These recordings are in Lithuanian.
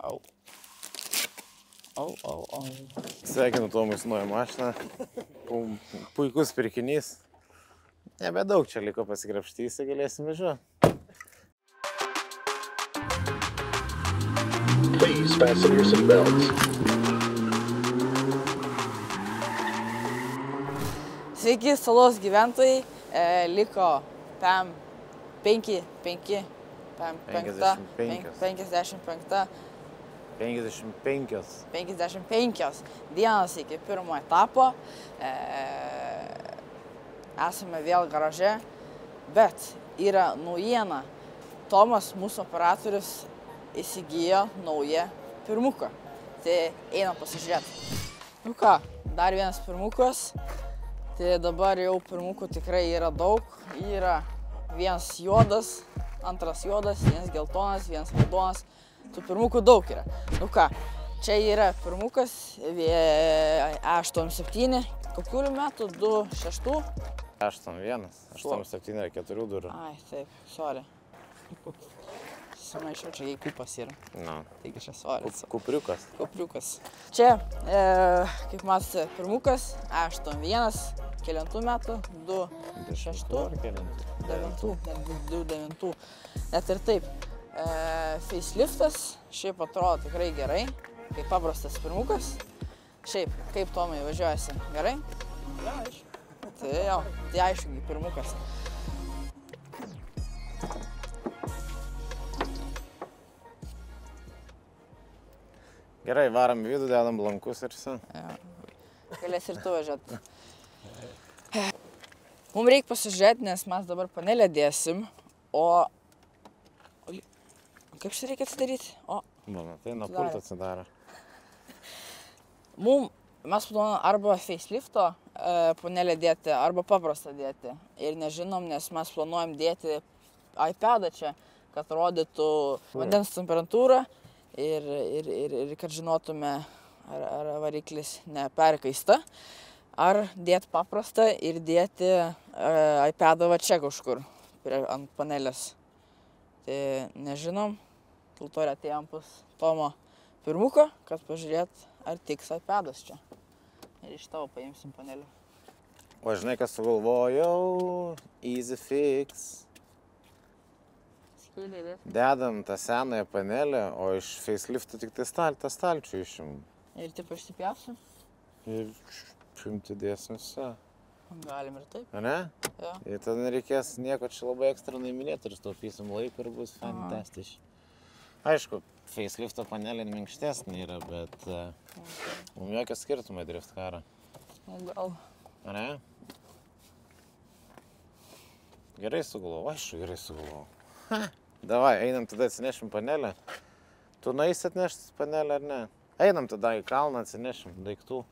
Au. Au. Sveikinu Tomui su nauja mašina. Puikus pirkinys. Nebedaug čia liko pasikrapštyti, galėsim važiuoti. Please fasten your seatbelts. Sveiki, salos gyventojai. Liko 55 dienas iki pirmo etapo. Esame vėl garaže, bet yra naujiena. Tomas, mūsų operatorius, įsigijo naują pirmuką. Tai einam pasižiūrėti. Nu ką, dar vienas pirmukas. Tai dabar jau pirmukų tikrai yra daug. Yra vienas juodas, antras juodas, vienas geltonas, vienas raudonas. Tų pirmukų daug yra. Nu ką, čia yra pirmukas A87. Kokių metų? 26? 81. 87 yra 4 durų. Ai, taip, sorry. Sumaišiau, čia kupas yra. No. Taigi čia sorry. Kupriukas. Kupriukas. Čia, kaip matote, pirmukas A81. Kelintų metų? 26? 9. Net ir taip. Faceliftas šiaip atrodo tikrai gerai, kaip paprastas pirmukas. Šiaip, kaip Tomai važiuojasi? Gerai? Ja, aišku. Tai aišku, pirmukas. Gerai, varam į vidų, dedam blankus ir visi. Galės ir tu važiuoti. Mums reikia pasižiūrėti, nes mes dabar panelę dėsim, o... Kaip šitą reikia atsidaryti? Tai nuo pulto atsidaro. Mes planuojame arba facelifto panelę dėti, arba paprastą dėti. Ir nežinom, nes mes planuojam dėti iPadą čia, kad rodytų vandens temperatūrą ir kad žinotume, ar variklis neperkaista. Ar dėti paprastą ir dėti iPadą va čia kažkur ant panelės. Tai nežinom, dėl to atėjom pas Tomo pirmuko, kad pažiūrėt, ar tiks iPadas čia. Ir iš tavo paimsim panelį. O žinai, kas sugalvojau? Easy fix. Dedam tą senąją panelę, o iš facelifto tik tai tą stalčių išim. Ir taip išsipjausim? Ir šimti dėsim visą. Galim ir taip. A ne? Jo. Ir tada nereikės nieko čia labai ekstra naiminėti ir staupysim laiką ir bus fantastiškai. Aišku, facelifto panelė minkštesnė yra, bet mums jokio skirtumai drift karą. Gal. A ne? Gerai sugalvojau, aišku, gerai sugalvojau. Davai, einam tada atsinešim panelę. Tu nueisi atnešti panelę ar ne? Einam tada į kalną atsinešim daiktų.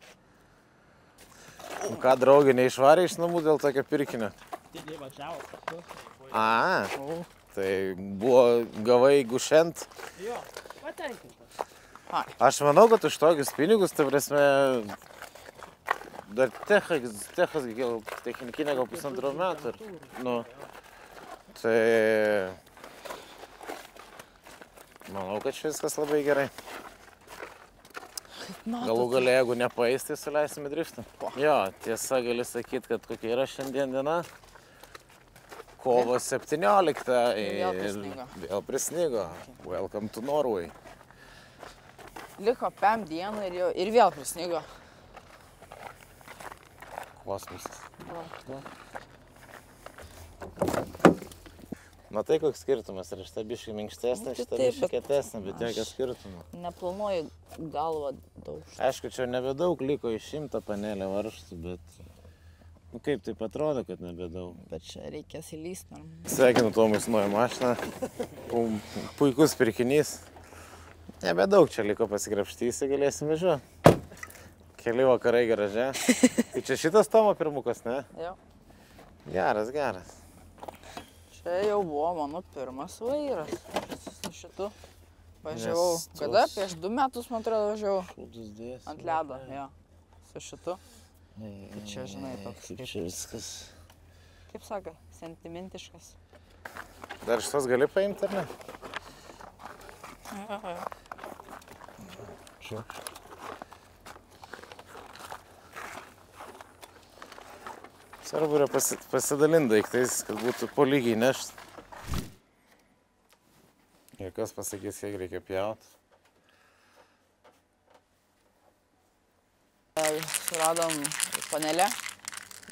Ką, draugė, neišvarė iš namų dėl tokio pirkinio? Tik nevažiavo kažkur. Tai buvo gavai gušent? Jo, patenkintas. Aš manau, kad už tokius pinigus, tai prasme, dar technikinė gal 1,5 metų. Nu, tai manau, kad čia viskas labai gerai. Galų gale, jeigu nepaeis, tai suleisime driftą. Jo, tiesa, gali sakyti, kad kokia yra šiandien diena. Kovo 17 ir vėl prisnigo. Welcome to Norway. Liko 5 dienų ir vėl prisnigo. Kosmosas. Matai, koks skirtumas. Ir šitą biškį minkštesnė, šitą biškį kietesnė, bet jokio skirtumo. Neplanuoju galvą daug. Aišku, čia nebedaug liko iš 100 panelę varžtų, bet... Nu kaip taip atrodo, kad nebedaug. Bet čia reikės įlysti. Sveikinu Tomui su nauja mašina. Puikus pirkinys. Nebedaug čia liko pasikrapštyti, galėsim važiuoti. Keli vakarai garaže. Tai čia šitas Tomo pirmukas, ne? Jo. Geras, geras. Čia jau buvo mano pirmas vairas. Su šitu važiavau. Kada? Prieš 2 metus, man atrodo, važiavau. Ant ledo, jo. Su šitu. Tai čia, žinai, toks. Kaip čia viskas. Kaip sako, sentimentiškas. Dar šitos gali paimti, ar ne? Svarbu yra pasidalinti daiktais, kad būtų po lygiai nešti. Ir kas pasakys, kiek reikia pjauti. Suradom panelę,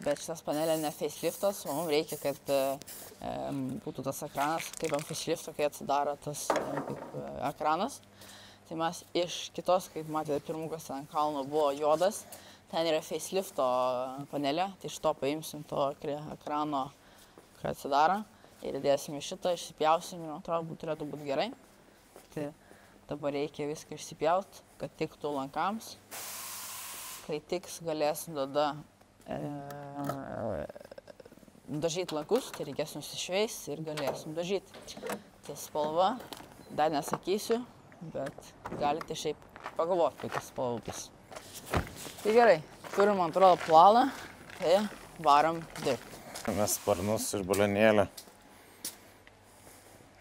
bet šitas panelė ne faceliftas, o mums reikia, kad būtų tas ekranas, kaip ant facelifto, kai atsidaro tas ekranas. Tai mes iš kitos, kaip matėte, pirmukas ant kalno buvo juodas, ten yra facelifto panelė, tai iš to paimsim to ekrano, kai atsidaro ir dėsim į šitą, išsipjausim ir atrodo, turėtų būti gerai. Tai dabar reikia viską išsipjauti, kad tiktų lankams. Kai tiks, galėsim tada dažyti lankus, tai reikės nusišveisti ir galėsim dažyti. Tai spalva, dar nesakysiu, bet galite šiaip pagalvoti, kokias spalva bus. Tai gerai, turim, man atrodo, planą, tai varom dirbti. Mes sparnus iš balionėlio.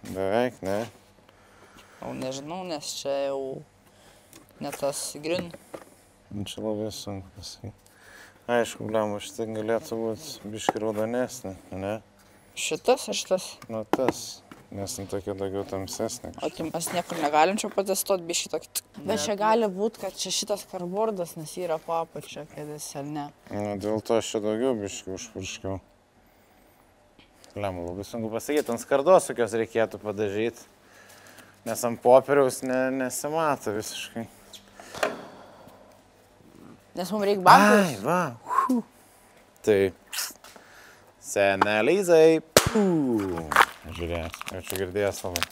Beveik, ne? Nežinau, nes čia jau ne tas grün. Čia labai sunku pasakyti. Aišku, blemu, šitą galėtų būti biški raudonesnė, ne? Šitas ar šitas? Nu tas, nes tokia daugiau tamsesnė. O tai mes niekur negalim čia patestuoti biški tokį. Bet čia gali būti, kad čia šitas karbordas, nes yra papačia, kad jis ar ne. Nu, dėl to aš čia daugiau biški užpurškiau. Blemu, labai sunku pasakyti, ant skardos kokios reikėtų padažyti. Nes ant popieriaus nesimato visiškai. Nes mums reikia bankus. Ai, va. Tai senelizai. Žiūrėk, jau čia girdėjęs labai.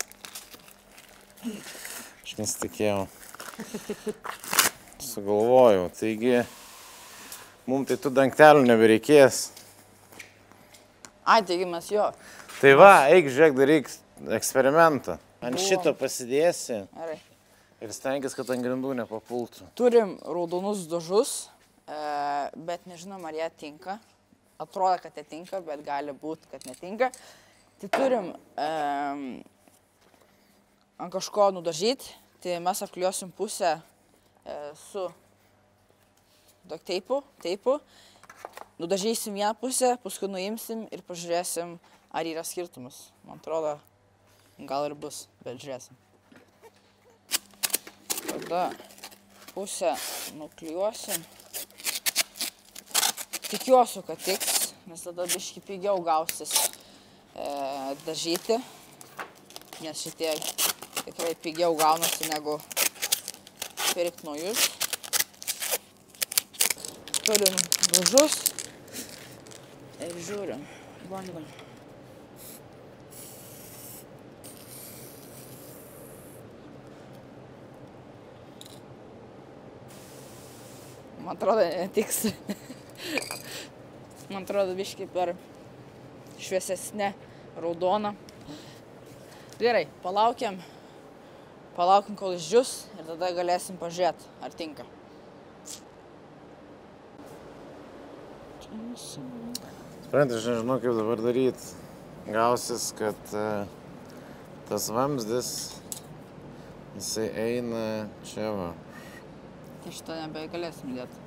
Aš nesitikėjau. Sugalvojau. Taigi, mums tai tų dangtelių nebereikės. Ai, taigi mes jo. Tai va, eik, žiūrėk, daryk eksperimentą. Ant šito pasidėsi. Gerai. Ir stenkis, kad ant grindų nepapultų. Turim raudonus dažus, bet nežinom, ar jie tinka. Atrodo, kad jie tinka, bet gali būti, kad netinka. Tai turim ant kažko nudažyti. Tai mes apkliuosim pusę su duct teipu. Nudažysim vieną pusę, paskui nuimsim ir pažiūrėsim, ar yra skirtumas. Man atrodo, gal ir bus, bet žiūrėsim. Tada pusę nuklijuosim. Tikiuosi, kad tiks, nes tada biški pigiau gausis dažyti, nes šitie tikrai pigiau gaunasi negu pirkti naujus. Turim dažus ir žiūrim, bandom. Man atrodo, netiks. Man atrodo, biškai per šviesesnę raudoną. Gerai, palaukiam, kol išdžius ir tada galėsim pažiūrėti, ar tinka. Supranti, aš nežinau, kaip dabar daryti. Gausis, kad tas vamzdis, jisai eina čia va. Tai šitą nebegalėsim dėti.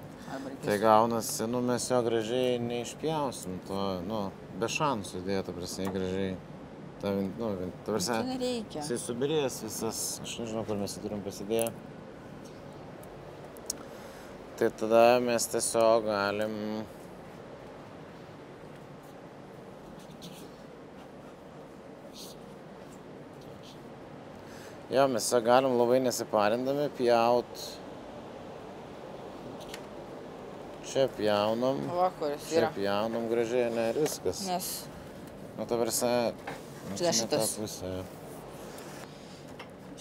Tai gaunasi, mes jo gražiai neišpjausim, be šansų dėti, prasme, gražiai. Ta prasme, nereikia. Jisai subirės visas, aš nežinau, kur mes jį turim pasidėję. Tai tada mes tiesiog galim... Jo, mes tiesiog galim labai nesiparindami pjaut. Čia pjaunam, Va, kuris čia yra. pjaunam gražiai, ne, ir viskas. Nes... Nu, ta prasme, Čia šitas.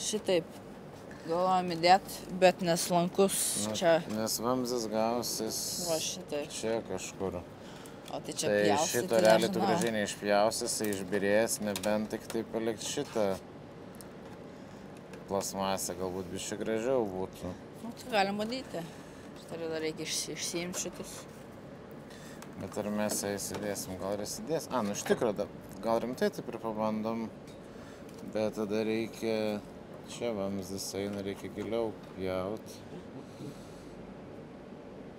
Šitaip galvojam įdėt, bet neslankus čia. Nes vamzdis gausis Va, šitaip. čia kažkur. O tai čia Tai pjausi, šito realiai tu gražiai neišpjausis, tai išbirės, nebent tik tai palikti šitą plasmasę, galbūt biškai gražiau būtų. Nu, tai galim badyti. Štai dar reikia išsiimti šitus. Bet ar mes ją įsidėsim, gal ir įsidėsim? Nu iš tikrųjų, gal rimtai taip ir pabandom, bet tada reikia Čia vamzdis eina, reikia giliau pjaut.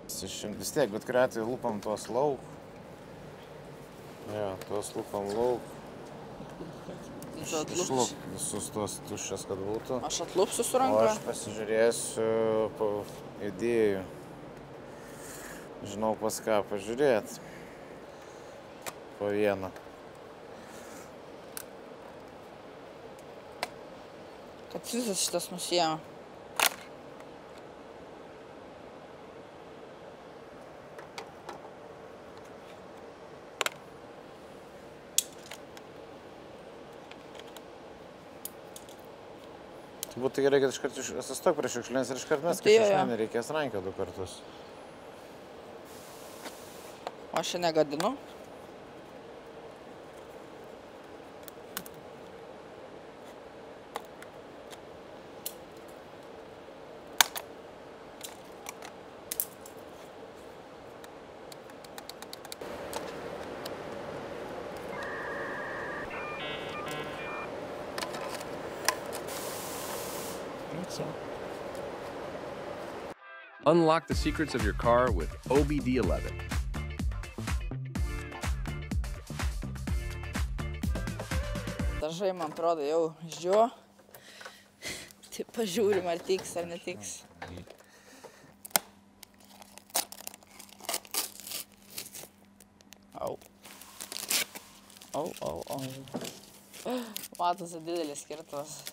Vis tiek, bet kuriuo atveju lūpam tuos lauk. Jo, tuos lūpam lauk. Išlūp visus tuos tuščias, kad būtų. Aš atlupsiu su O ranka. aš pasižiūrėsiu po idėjų. Žinau, pas ką pažiūrėt. Po vieną. Kad visas šitas nusiema. Būtų gerai, kad iškart sustok prie šiukšlės ir iškart mes, kad Tai jo, jo. šiukšlę reikės rankę 2 kartus. O aš čia negadinu. Unlock the secrets of your car with OBD11. Dažai, man atrodo, jau žiū. Tai pažiūrim, ar tiks, ar netiks. Au. Au. Matosi didelis skirtumas.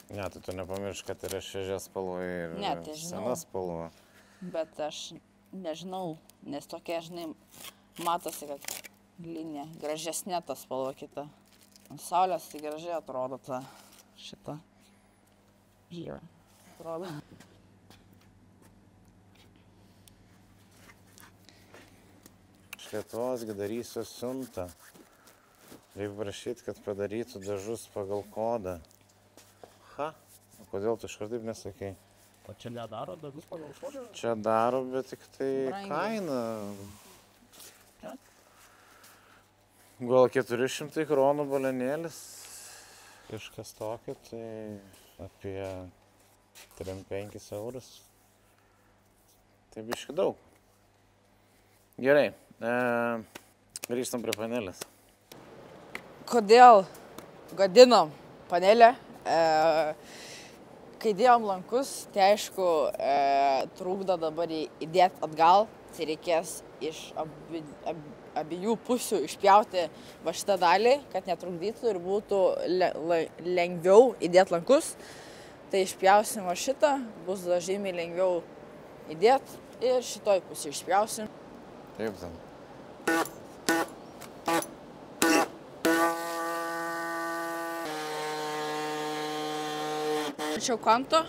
Ne, tai tu nepamiršk, kad yra šviežia spalva ir Ne, tai žinau. sena spalva. Bet aš nežinau, nes tokia, žinai, matosi, kad linija gražesnė ta spalva kita. Ant saulės tai gražiai atrodo ta šita. Žiūrė, atrodo. Iš Lietuvos darysiu siuntą. Reikia prašyti, kad padarytų dažus pagal kodą. Ha? O kodėl tu iškart taip nesakei? O čia nedaro dažus pagal kodą? Čia daro, bet tik tai Brangiai. kaina. Gal 400 kronų balenėlis. Kažkas tokio, tai apie 3-5 eurus. Tai biški daug. Gerai, grįžtam prie panelės. Kodėl gadinom panelę? Kai dėjom lankus, tai aišku, trūkdo dabar įdėti atgal, tai reikės iš abiejų pusių išpjauti va šitą dalį, kad netrukdytų ir būtų lengviau įdėti lankus. Tai išpjausim va šitą, bus žymiai lengviau įdėti ir šitoj pusė išpjausim. Taip, tam. Tačiau kanto.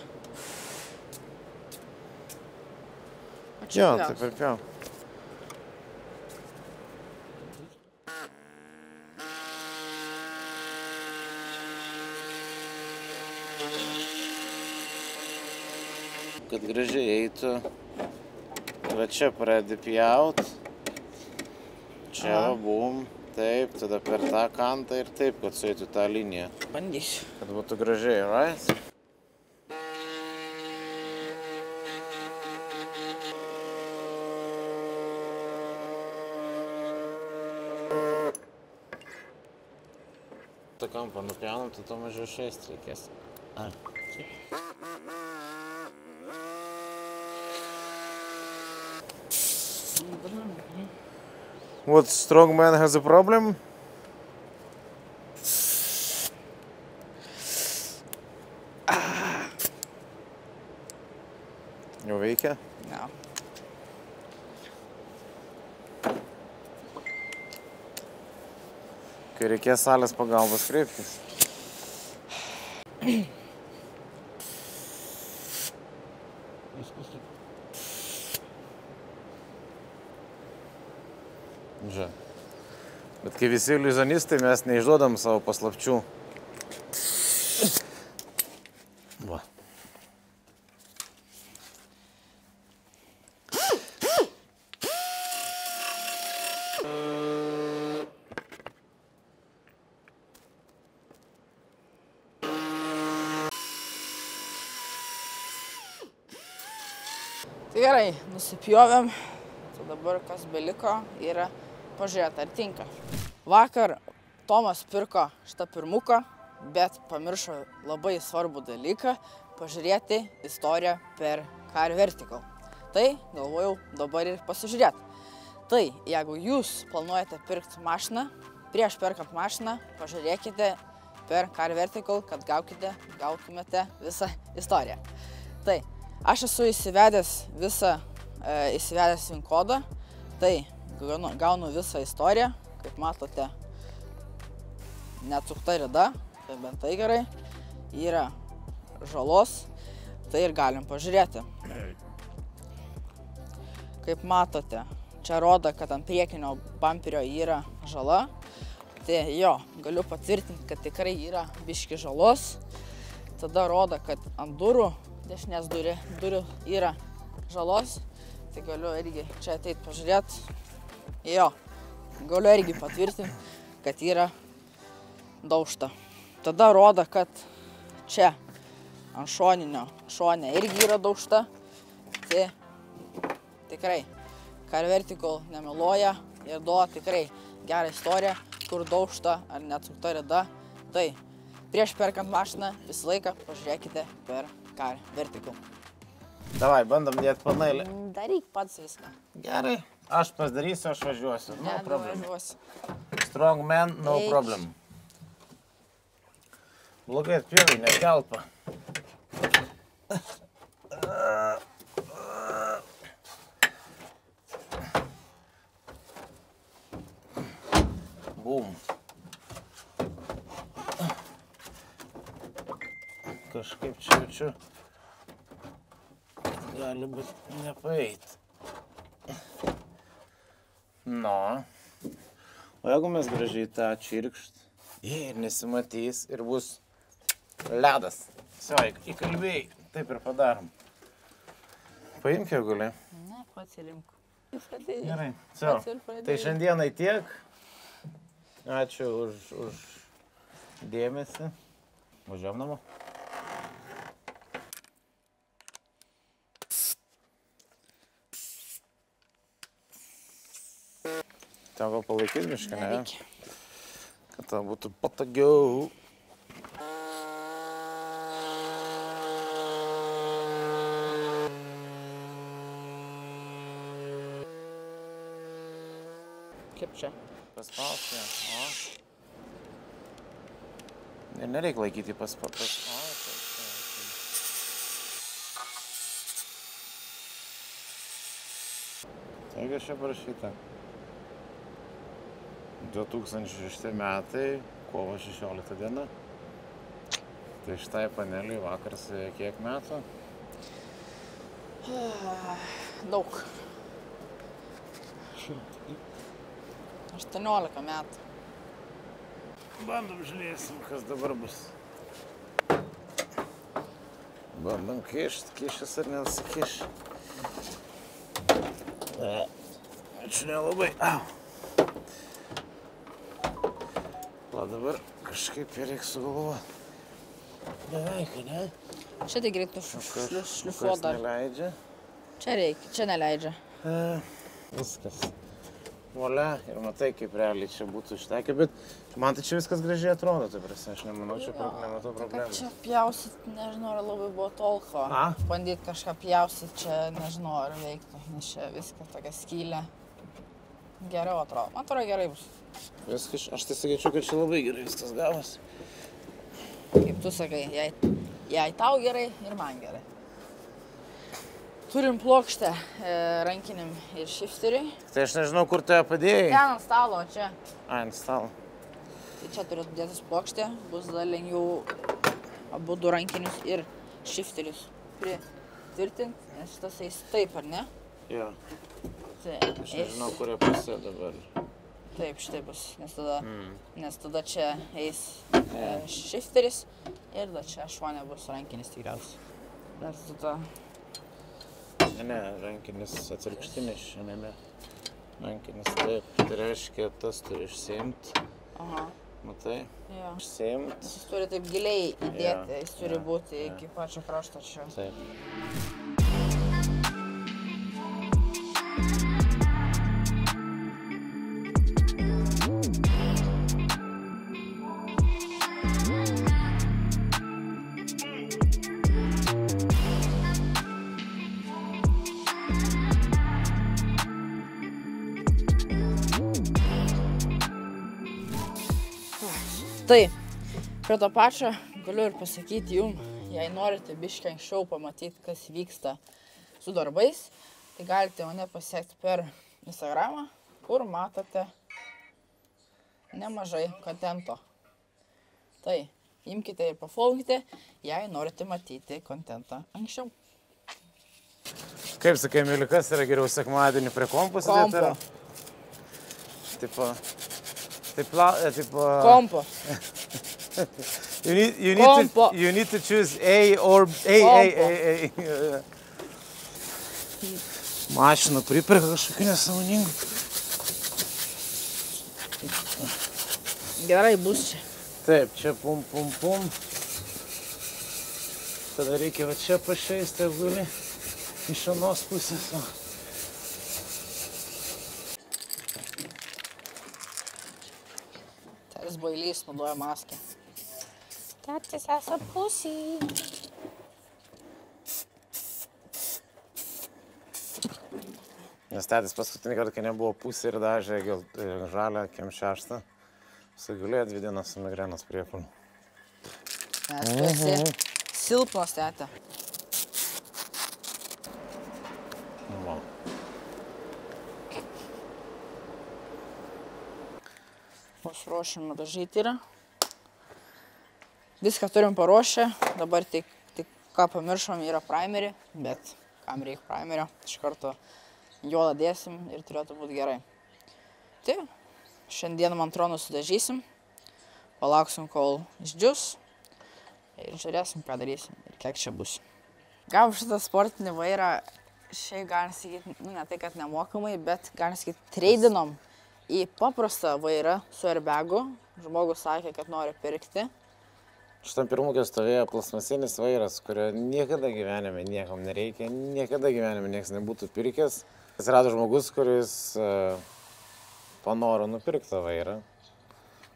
Jo, taip ir pjau. Kad gražiai eitų, va čia pradedi pjaut, čia va bum, taip, tada per tą kantą ir taip, kad sueitų tą liniją, Bandysiu. kad būtų gražiai, right? tą kampą nupjaunam, tai to mažiau šeist reikės. What strong man has a problem? Jau veikia? Ne. Kai reikės salės pagalbos kreiptis. Žia. Bet kai visi iliuzionistai, mes neišduodam savo paslapčių. Va. Tai gerai, nusipjovėm. Tai dabar kas beliko yra pažiūrėti, ar tinka. Vakar Tomas pirko šitą pirmuką, bet pamiršo labai svarbų dalyką – pažiūrėti istoriją per Car Vertical. Tai galvojau dabar ir pasižiūrėti. Tai jeigu jūs planuojate pirkti mašiną, prieš perkant mašiną, pažiūrėkite per Car Vertical, kad gautumėte visą istoriją. Tai aš esu įsivedęs VIN kodą, tai gaunu visą istoriją, kaip matote, neatsukta rida, tai bent tai gerai, yra žalos, tai ir galim pažiūrėti. Kaip matote, čia rodo, kad ant priekinio bamperio yra žala, tai jo, galiu patvirtinti, kad tikrai yra biški žalos. Tada rodo, kad ant durų, dešinės durų yra žalos, tai galiu irgi čia ateit pažiūrėti. Jo, galiu irgi patvirtinti, kad yra daužta. Tada rodo, kad čia ant šone irgi yra daužta. Tai tikrai Car Vertical nemeluoja ir duoda tikrai gerą istoriją, kur daužta ar neatsukta rida. Tai prieš perkant mašiną visą laiką pažiūrėkite per Car Vertical. Davai, bandom dėti panailį. Daryk pats viską. Gerai, aš pasidarysiu, aš važiuosiu. No problem. Važiuosiu. Strong man, no problem. Blogai atpjovai, netelpa. Bum. Kažkaip čia jaučiu. Gali būt nepaeit. No. O jeigu mes gražiai tą čirkšt, ir nesimatys, ir bus ledas. Įkalbėjai, taip ir padarom. Paimk jau gali. Ne, pats įrimk. Gerai, tai šiandienai tiek. Ačiū už dėmesį. Važiuojam namo. Ten gal palaikys mišką, ne? Nereikia. Kad ten būtų patogiau. Kaip čia? Paspausti, o. Ir nereikia laikyti paspausti. Taigi čia parašyta. 2006 metai, kovo 16 diena. Tai šitai paneliui vakar kiek metų? Daug. 18 metų. Bandom žiūrėsim, kas dabar bus. Bandom kištis ar nesikiš. Ačiū nelabai. O dabar kažkaip reikia sugalvoti. Beveik, ne? Čia tai greitų šlifuot Kas dar. neleidžia? Čia reikia, čia neleidžia. Viskas. Volia, ir matai, kaip realiai čia būtų ištekę, bet man tai čia viskas gražiai atrodo, tai prasme, aš nemanau, čia nematau problemų. Kad čia pjausit, nežinau, ar labai buvo tolko. Bandyt kažką pjausit, čia nežinau, ar veiktų, nes čia viskas tokia skylė. Geriau atrodo. Man atrodo, gerai bus. Viskas, aš tai sakyčiau, kad čia labai gerai viskas gavas. Kaip tu sakai, jei tau gerai ir man gerai. Turim plokštę rankiniam ir shifteriui. Tai aš nežinau, kur tu ją padėjai. Ten ant stalo, čia. Ant stalo. Tai čia turėtų dėtis plokštė, bus dar lengviau abu du rankinius ir shifterius pritvirtinti, nes šitas eis taip, ar ne? Jo. Tai Aš nežinau, kuria pusė dabar. Taip, šitai bus, nes tada čia eis shifteris ir tada čia šonė bus rankinis tikriausiai. Dar tada... Ne, rankinis atvirkštinis šiandien. Rankinis taip, tai reiškia, tas turi išsiimti. Aha. Matai? Jo. Išsiimti. Jis turi taip giliai įdėti, jis turi būti iki pačio krašto čia. Taip. Tai, prie to pačio galiu ir pasakyti jum, jei norite biškį anksčiau pamatyti, kas vyksta su darbais, tai galite mane pasiekti per Instagramą, kur matote nemažai kontento. Tai, imkite ir pafolgite, jei norite matyti kontentą anksčiau. Kaip sakai, Mili, kas yra geriau sekmadienį prie kompo sėdėti? Kompo. Tipo... Kompo. You need to choose A or A. Mašiną priperka kažkokių nesąmoningų. Gerai bus čia. Taip, čia pum. Tada reikia va čia pašeisti, guli iš anos pusės. Tetis bailys naudoja maskę. Tetis esa pusį. Nes tetis paskutinį kartą, kai nebuvo pusė ir dažė žalę kem 6, sugulėjo 2 dienas su migrenos priepuoliu. Nes tu esi silpnas, tete. Pasiruošime dažyti yra. Viską turim paruošę, dabar tik ką pamiršom yra primerį, bet kam reikia primerio, iš karto juodą dėsim ir turėtų būti gerai. Tai, šiandien man atrodo nusidažysim, palauksim kol išdžius ir žiūrėsim, ką darysim ir kiek čia bus. Gavom šitą sportinį vairą, šiaip galim sakyti, ne tai, kad nemokamai, bet galim sakyti, treidinom į paprastą vairą su airbagu. Žmogus sakė, kad nori pirkti. Šitam pirmukė stovėjo plasmasinis vairas, kurio niekada gyvenime niekam nereikia, niekada gyvenime niekas nebūtų pirkęs. Atsirado žmogus, kuris panoro nupirkti tą vairą.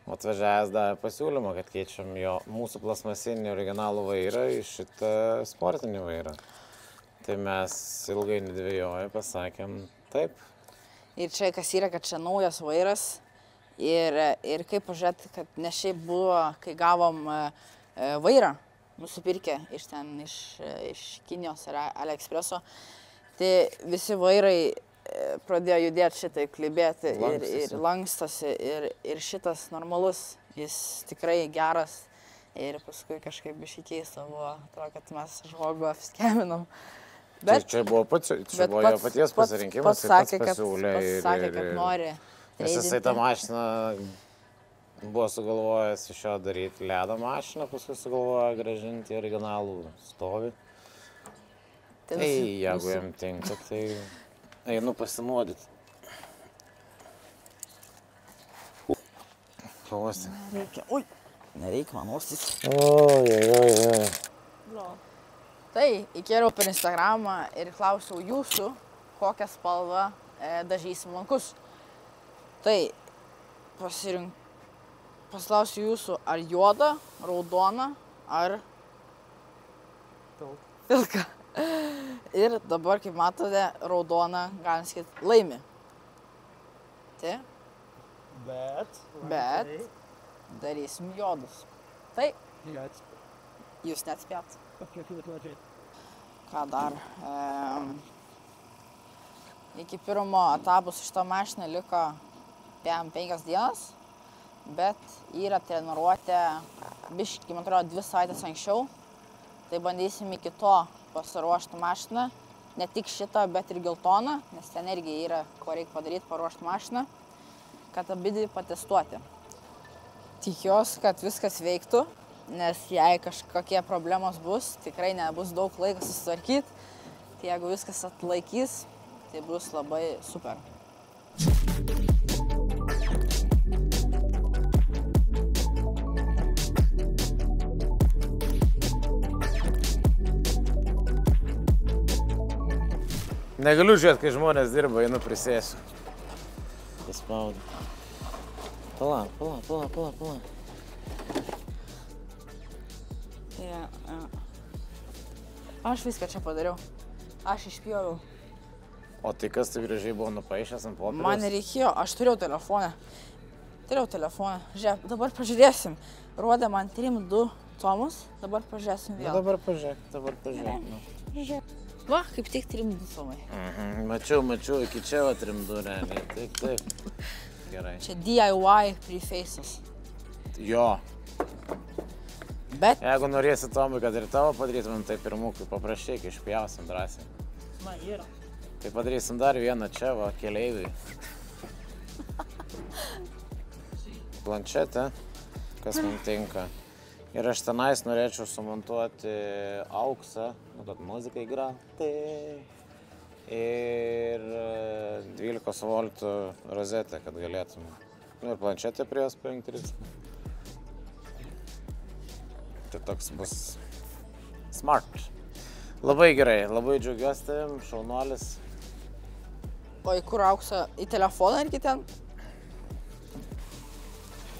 Atvažiavęs davė pasiūlymą, kad keičiam mūsų plasmasinį originalų vairą į šitą sportinį vairą. Tai mes ilgai nedvejoję pasakėm taip. Ir čia kas yra, kad čia naujas vairas ir kaip pažiūrėti, kad ne šiaip buvo, kai gavom vairą nusipirkę iš Kinijos ir AliExpresso, tai visi vairai pradėjo judėti šitai, klibėti ir lankstosi ir šitas normalus, jis tikrai geras ir paskui kažkaip biškį keista buvo, atrodo, kad mes žmogų apskeminom. Bet čia buvo jo paties pasirinkimas, jis pats pasiūlė. Pasakė, kad nori. Nes jisai tą mašiną buvo sugalvojęs iš jo daryti ledo mašiną, paskui sugalvojo grąžinti originalų stovį. Tai jeigu jam tinka, tai einu pasinuodyti. Pavosti. Nereikia man uostis. Oi. Tai įkėliau per Instagramą ir klausiau jūsų, kokią spalvą dažysim lankus. Tai paklausiu jūsų, ar juoda, raudona, ar pilka. Ir dabar, kaip matote, raudona, galim sakyti, laimi. Tai? Bet darysim juodus. Tai jūs neatspėjot. Ką dar? Iki pirmo etapo su šitą mašiną liko 5 dienas, bet yra treniruotė biškį, man atrodo, 2 savaitės anksčiau. Tai bandysim iki to pasiruošti mašiną, ne tik šitą, bet ir geltoną, nes ten irgi yra, ko reikia padaryti, paruošti mašiną, kad abidvi patestuoti. Tikiuosi, kad viskas veiktų. Nes jei kažkokie problemos bus, tikrai nebus daug laiko susitvarkyti. Tai jeigu viskas atlaikys, tai bus labai super. Negaliu žiūrėti, kai žmonės dirba, einu prisėsiu. Paspaudžiu. Pala. Aš viską čia padariau. Aš išpjoviau. O tai kas tai gražiai buvo nupaišęs ant popieriaus? Man nereikėjo, aš turėjau telefoną. Turėjau telefoną. Žiūrėk, dabar pažiūrėsim. Rodė man 3-2 tomus, dabar pažiūrėsim vėl. Dabar pažiūrėk. Va, kaip tik 3-2 tomai. Mačiau, iki čia va 3-2 realiai. Taip. Gerai. Čia DIY prefaces. Jo. Bet... Jeigu norėsi Tomui, kad ir tavo padarytumėm, tai pirmukui paprašyk, išpjausim drąsiai. Man yra. Tai padarysim dar vieną čia, va, keleiviui. Planšetę, kas man tinka. Ir aš tenais norėčiau sumontuoti auksą, kad muzikai grauti. Ir 12 voltų rozetę, kad galėtum. Ir planšetę prie jos pajungti. Tai toks bus smart. Labai gerai, labai džiaugiuosi tavim, šaunuolis. O į kur auksą? Į telefoną ar ten?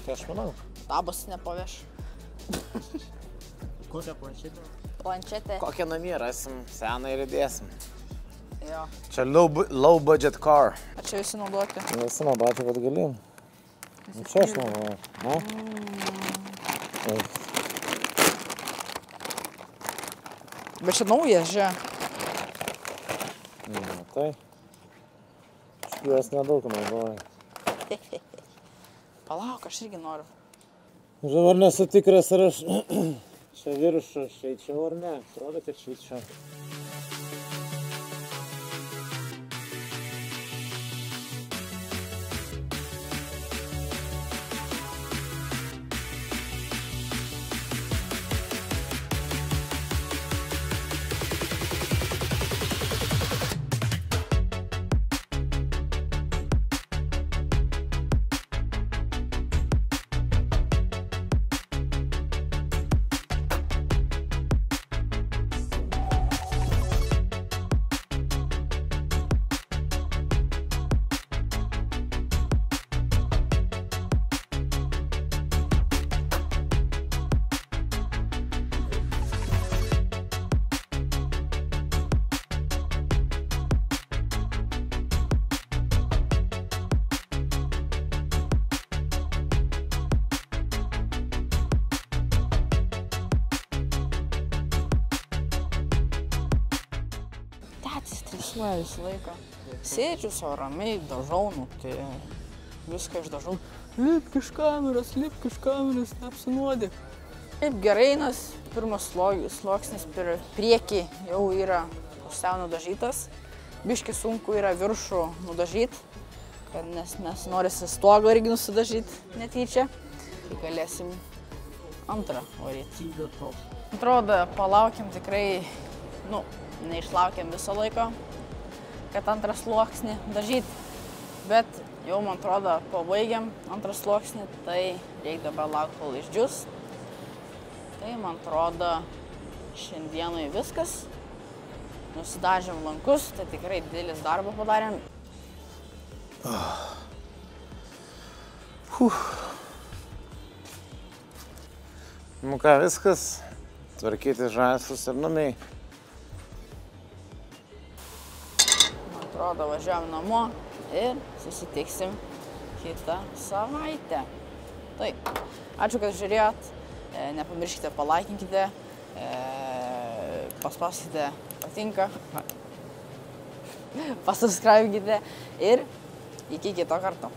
Tai aš manau. Tabas nepaveš. Kokią planšetę? Planšetė. Kokią namie rasim, seną ir įdėsim. Jo. Čia low budget car. Ar čia visi naudoti? Visi naudoti, kad galim. Čia aš naudoju. Bet čia naujas, žiūrėk. Tai. Juos nedaug naudoju. Palauk, aš irgi noriu. Dabar nesu tikras, ar aš čia viršų šveičiau ar ne. Atrodo, kad šveičiau. Stresuoju visą laiką. Sėdžiu savo ramiai, dažau, tai viską išdažau. Lipk iš kameros, neapsinuodyk. Taip gerai, nes pirmas sluoksnis priekį jau yra pusiau nudažytas. Biški sunku yra viršų nudažyti, nes norisi stogą irgi nusidažyti netyčia. Tai galėsim antrą varyti. Atrodo, palaukiam tikrai, neišlaukiam viso laiko, kad antrą sluoksnį dažyti. Bet jau, man atrodo, pabaigiam antrą sluoksnį, tai reikia dabar laukti, kol išdžius. Tai, man atrodo, šiandienai viskas. Nusidažėm lankus, tai tikrai didelis darbą padarėm. Nu ką, viskas. Tvarkyti žaislus ir namiai. Atrodo, važiuojam namo ir susitiksim kitą savaitę. Taip, ačiū, kad žiūrėjot. Nepamirškite, palaikinkite, paspauskite patinka, pasubscribekite ir iki kito karto.